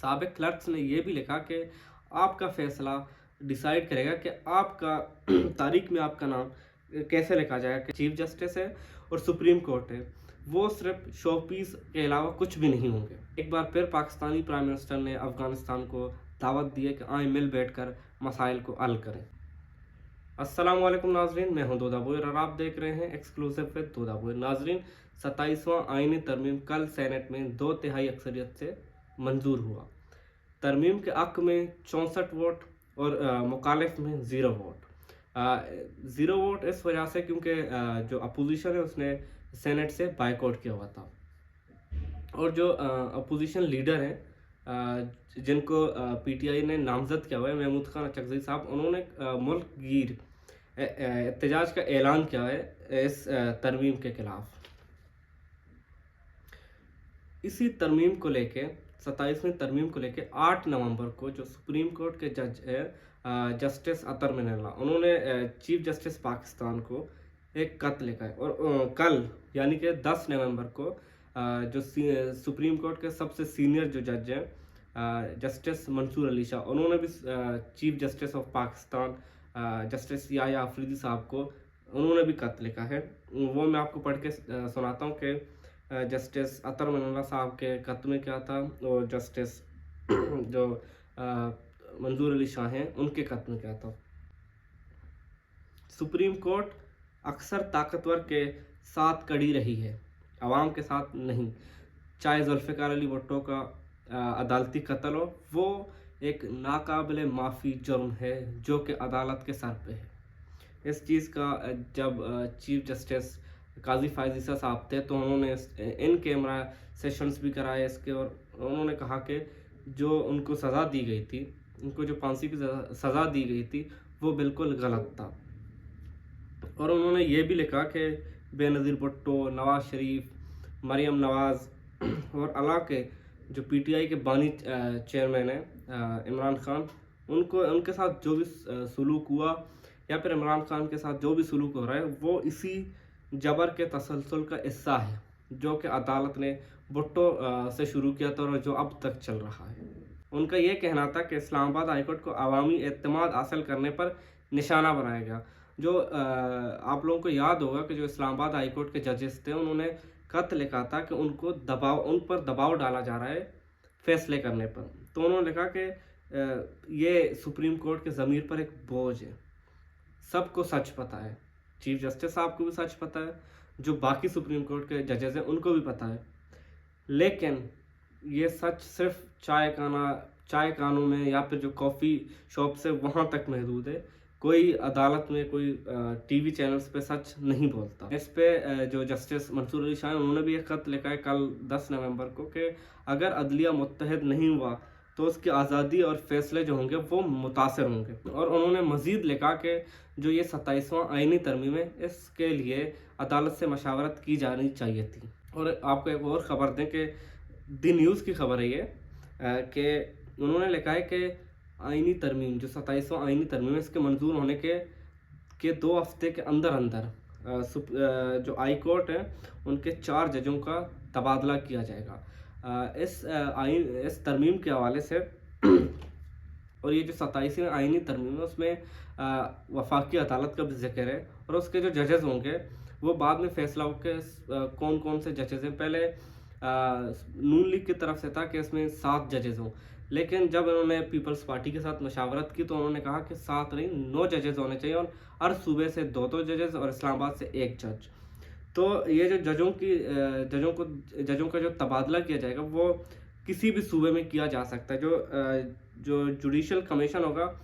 साबिक क्लर्क्स ने ये भी लिखा कि आपका फैसला डिसाइड करेगा कि आपका तारीख में आपका नाम कैसे लिखा जाएगा, कि चीफ जस्टिस है और सुप्रीम कोर्ट है, वो सिर्फ शोपीस के अलावा कुछ भी नहीं होंगे। एक बार फिर पाकिस्तानी प्राइम मिनिस्टर ने अफगानिस्तान को दावत दी है कि आए मिल बैठकर मसाइल को हल करें। अस्सलाम वालेकुम नाजरीन, मैं हूं दोदा बोयर और आप देख रहे हैं एक्सक्लूसिव विद दोदा बोयर। नाजरीन, 27वां आईनी तरमीम कल सेनेट में 2/3 अक्सरियत से मंजूर हुआ। तरमीम के हक में 64 वोट और मुखालिफ में 0 वोट। 0 वोट इस वजह से क्योंकि जो अपोजिशन है उसने सेनेट से बाइकआउट किया हुआ था, और जो अपोजिशन लीडर हैं जिनको पीटीआई ने नामजद किया हुआ है, महमूद खान अचकज़ई साहब, उन्होंने मुल्क गिर एहतजाज का ऐलान किया है इस तरमीम के खिलाफ। इसी तरमीम को लेके 27वीं तरमीम को लेके 8 नवंबर को जो सुप्रीम कोर्ट के जज है जस्टिस अतर मिनल्ला, उन्होंने चीफ जस्टिस पाकिस्तान को एक खत लिखा है। और कल यानी कि 10 नवंबर को जो सुप्रीम कोर्ट के सबसे सीनियर जो जज हैं जस्टिस मंसूर अली शाह, उन्होंने भी chief justice of Pakistan justice Yahya Afridi साहब को उन्होंने भी खत लिखा है। वो मैं आपको पढ़ के सुनाता हूँ कि जस्टिस अतर मिनल्ला साहब के खत में क्या था और जस्टिस जो मंसूर अली शाह हैं उनके खत में क्या था। सुप्रीम कोर्ट अक्सर ताकतवर के साथ कड़ी रही है, आवाम के साथ नहीं। चाहे जुल्फ़िकार अली भुट्टो का अदालती कत्ल हो, वो एक नाकाबिले माफ़ी जुर्म है जो कि अदालत के सर पे है। इस चीज़ का जब चीफ जस्टिस काजी फ़ाइज़ ईसा साहब थे तो उन्होंने इन कैमरा सेशंस भी कराए इसके, और उन्होंने कहा कि जो उनको सज़ा दी गई थी, उनको जो फांसी की सज़ा दी गई थी वो बिल्कुल गलत था। और उन्होंने ये भी लिखा कि बेनज़ीर भुट्टो, नवाज़ शरीफ, मरियम नवाज़ और अला के जो पीटीआई के बानी चेयरमैन हैं इमरान खान, उनके साथ जो भी सलूक हुआ या फिर इमरान खान के साथ जो भी सलूक हो रहा है वो इसी जबर के तसलसल का हिस्सा है जो कि अदालत ने भुट्टो से शुरू किया था और जो अब तक चल रहा है। उनका ये कहना था कि इस्लामाबाद हाईकोर्ट को अवामी एतमाद हासिल करने पर निशाना बनाया गया। जो आप लोगों को याद होगा कि जो इस्लामाबाद हाईकोर्ट के जजेस थे उन्होंने खत लिखा था कि उन पर दबाव डाला जा रहा है फैसले करने पर। तो उन्होंने लिखा कि ये सुप्रीम कोर्ट के ज़मीर पर एक बोझ है। सबको सच पता है, चीफ जस्टिस साहब को भी सच पता है, जो बाकी सुप्रीम कोर्ट के जजेस हैं उनको भी पता है, लेकिन ये सच सिर्फ चाय कानों में या फिर जो कॉफ़ी शॉप से वहाँ तक महदूद है। कोई अदालत में, कोई टीवी चैनल्स पे सच नहीं बोलता। इस पे जो जस्टिस मंसूर अली शाह उन्होंने भी एक ख़त लिखा है कल 10 नवंबर को कि अगर अदलिया मुत्तहद नहीं हुआ तो उसकी आज़ादी और फैसले जो होंगे वो मुतासर होंगे। और उन्होंने मज़ीद लिखा कि जो ये 27वां आईनी तरमीम है इसके लिए अदालत से मशावरत की जानी चाहिए थी। और आपको एक और ख़बर दें कि दी न्यूज़ की खबर है ये कि उन्होंने लिखा है कि आईनी तरमीम जो 27वां आईनी तरमीम है इसके मंजूर होने के 2 हफ्ते के अंदर जो हाई कोर्ट है उनके 4 जजों का तबादला किया जाएगा। इस तरमीम के हवाले से और ये जो 27वीं आईनी तरमीम है उसमें वफाकी अदालत का भी जिक्र है, और उसके जो जजेस होंगे वो बाद में फैसला हो के कौन कौन से जजेस हैं। पहले नून लीग की तरफ से था कि इसमें 7 जजेस हों, लेकिन जब उन्होंने पीपल्स पार्टी के साथ मशावरत की तो उन्होंने कहा कि 7 नहीं 9 जजेस होने चाहिए, और हर सूबे से 2-2 जजेस और इस्लामाबाद से 1 जज। तो ये जो जजों का जो तबादला किया जाएगा वो किसी भी सूबे में किया जा सकता है। जो जुडिशल कमीशन होगा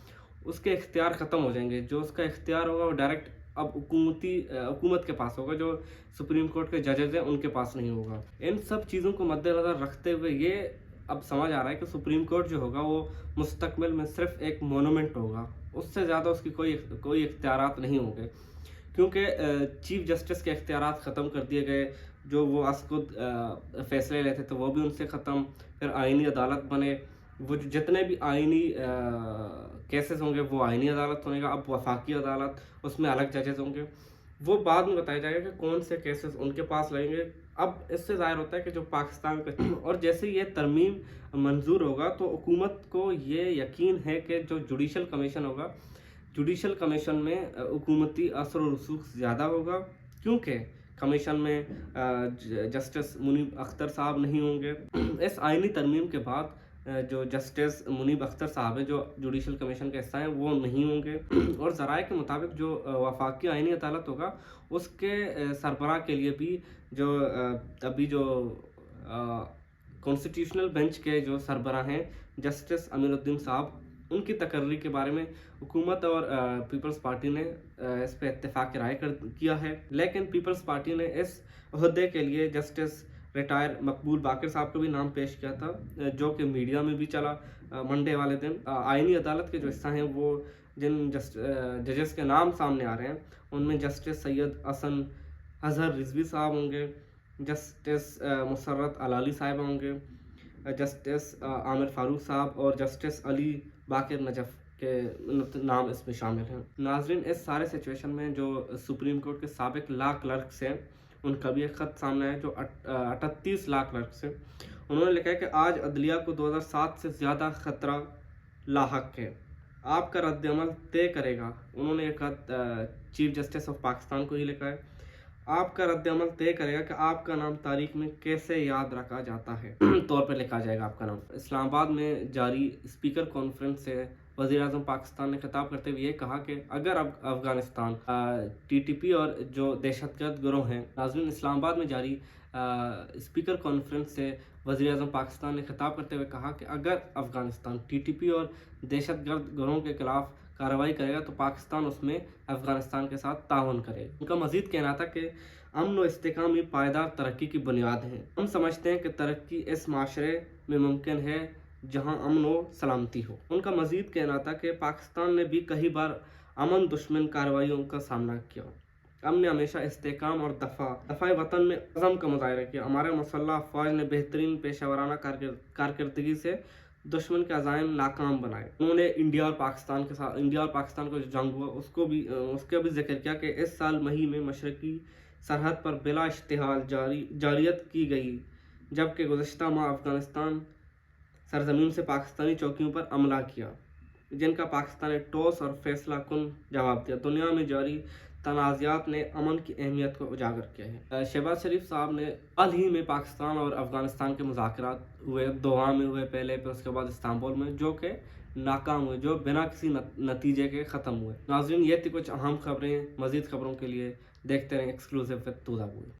उसके इख्तियार ख़त्म हो जाएंगे, जो उसका इख्तियार होगा वो डायरेक्ट अब हुकूमत के पास होगा, जो सुप्रीम कोर्ट के जजेस हैं उनके पास नहीं होगा। इन सब चीज़ों को मद्देनज़र रखते हुए ये अब समझ आ रहा है कि सुप्रीम कोर्ट जो होगा वो मुस्तकबिल में सिर्फ एक मोनूमेंट होगा, उससे ज़्यादा उसकी कोई इख्तियारात नहीं होंगे, क्योंकि चीफ जस्टिस के इख्तियारात ख़त्म कर दिए गए। जो वो खुद फैसले लेते थे वो भी उनसे ख़त्म। फिर आईनी अदालत बने, वो जितने भी आईनी केसेस होंगे वो आईनी अदालत होगा। अब वफाकी अदालत, उसमें अलग जजेस होंगे। वो बाद में बताया जाएगा कि कौन से केसेस उनके पास लगेंगे, اب اس سے ظاہر ہوتا ہے کہ جو پاکستان کا اور جیسے یہ ترمیم منظور ہوگا تو حکومت کو یہ یقین ہے کہ جو جوڈیشل کمیشن ہوگا، جوڈیشل کمیشن میں حکومتی اثر و رسوخ زیادہ ہوگا، کیونکہ کمیشن میں جسٹس منیب اختر صاحب نہیں ہوں گے۔ اس آئینی ترمیم کے بعد جو جسٹس منیب اختر صاحب ہیں جو جوڈیشل کمیشن کا حصہ ہیں وہ نہیں ہوں گے، اور ذرائع کے مطابق جو وفاقی آئینی عدالت ہوگا اس کے سربراہ کے لیے بھی جو ابھی جو کانسٹیٹیوشنل بینچ کے جو سربراہ ہیں جسٹس امیر الدین صاحب، ان کی تقرری کے بارے میں حکومت اور پیپلز پارٹی نے اس پہ اتفاق رائے کیا ہے، لیکن پیپلز پارٹی نے اس عہدے کے لیے جسٹس ریٹائر مقبول باقر صاحب کو بھی نام پیش کیا تھا، جو کہ میڈیا میں بھی چلا منڈے والے دن۔ آئینی عدالت کے جو حصہ ہیں وہ جن ججز کے نام سامنے آ رہے ہیں ان میں جسٹس سید حسن اظہر رضوی صاحب ہوں گے، جسٹس مسرت علالی صاحب ہوں گے، جسٹس عامر فاروق صاحب اور جسٹس علی باقر نجف کے نام اس میں شامل ہیں۔ ناظرین، اس سارے سچویشن میں جو سپریم کورٹ کے سابق لا کلرکس ہیں ان کا بھی ایک خط سامنے ہے جو 38 لا کلرکس ہیں۔ انہوں نے لکھا ہے کہ آج عدلیہ کو 2007 سے زیادہ خطرہ لاحق ہے، آپ کا رد عمل طے کرے گا۔ انہوں نے ایک خط چیف جسٹس آف پاکستان کو ہی لکھا ہے، آپ کا رد عمل طے کرے گا کہ آپ کا نام تاریخ میں کیسے یاد رکھا جاتا ہے طور پر لکھا جائے گا آپ کا نام۔ اسلام آباد میں جاری اسپیکر کانفرنس سے وزیر اعظم پاکستان نے خطاب کرتے ہوئے یہ کہا کہ اگر افغانستان ٹی ٹی پی اور جو دہشت گرد گروہ ہیں، ناظرین اسلام آباد میں جاری اسپیکر کانفرنس سے وزیر اعظم پاکستان نے خطاب کرتے ہوئے کہا کہ اگر افغانستان ٹی ٹی پی اور دہشت گرد گروہوں کے خلاف کارروائی کرے گا تو پاکستان اس میں افغانستان کے ساتھ تعاون کرے گا۔ ان کا مزید کہنا تھا کہ امن و استحکام ہی پائیدار ترقی کی بنیاد ہیں۔ ہم سمجھتے ہیں کہ ترقی اس معاشرے میں ممکن ہے جہاں امن و سلامتی ہو۔ ان کا مزید کہنا تھا کہ پاکستان نے بھی کئی بار امن دشمن کارروائیوں کا سامنا کیا، ہم نے ہمیشہ استحکام اور دفاع وطن میں عزم کا مظاہرہ کیا۔ ہمارے مسلح افواج نے بہترین پیشہ ورانہ کارکردگی سے دشمن کے عزائم ناکام بنائے۔ انہوں نے انڈیا اور پاکستان کو جو جنگ ہوا اس کا بھی ذکر کیا کہ اس سال مئی میں مشرقی سرحد پر بلا اشتعال جاریت کی گئی، جبکہ گزشتہ ماہ افغانستان سرزمین سے پاکستانی چوکیوں پر حملہ کیا، جن کا پاکستان نے ٹھوس اور فیصلہ کن جواب دیا۔ دنیا میں جاری تنازعات نے امن کی اہمیت کو اجاگر کیا ہے۔ شہباز شریف صاحب نے حال ہی میں پاکستان اور افغانستان کے مذاکرات ہوئے، دوحہ میں ہوئے پہلے، پھر اس کے بعد استنبول میں، جو کہ ناکام ہوئے، جو بنا کسی نتیجے کے ختم ہوئے۔ ناظرین، یہ تھی کچھ اہم خبریں۔ مزید خبروں کے لیے دیکھتے رہیں ایکسکلوسیو وتھ تودا بوئی۔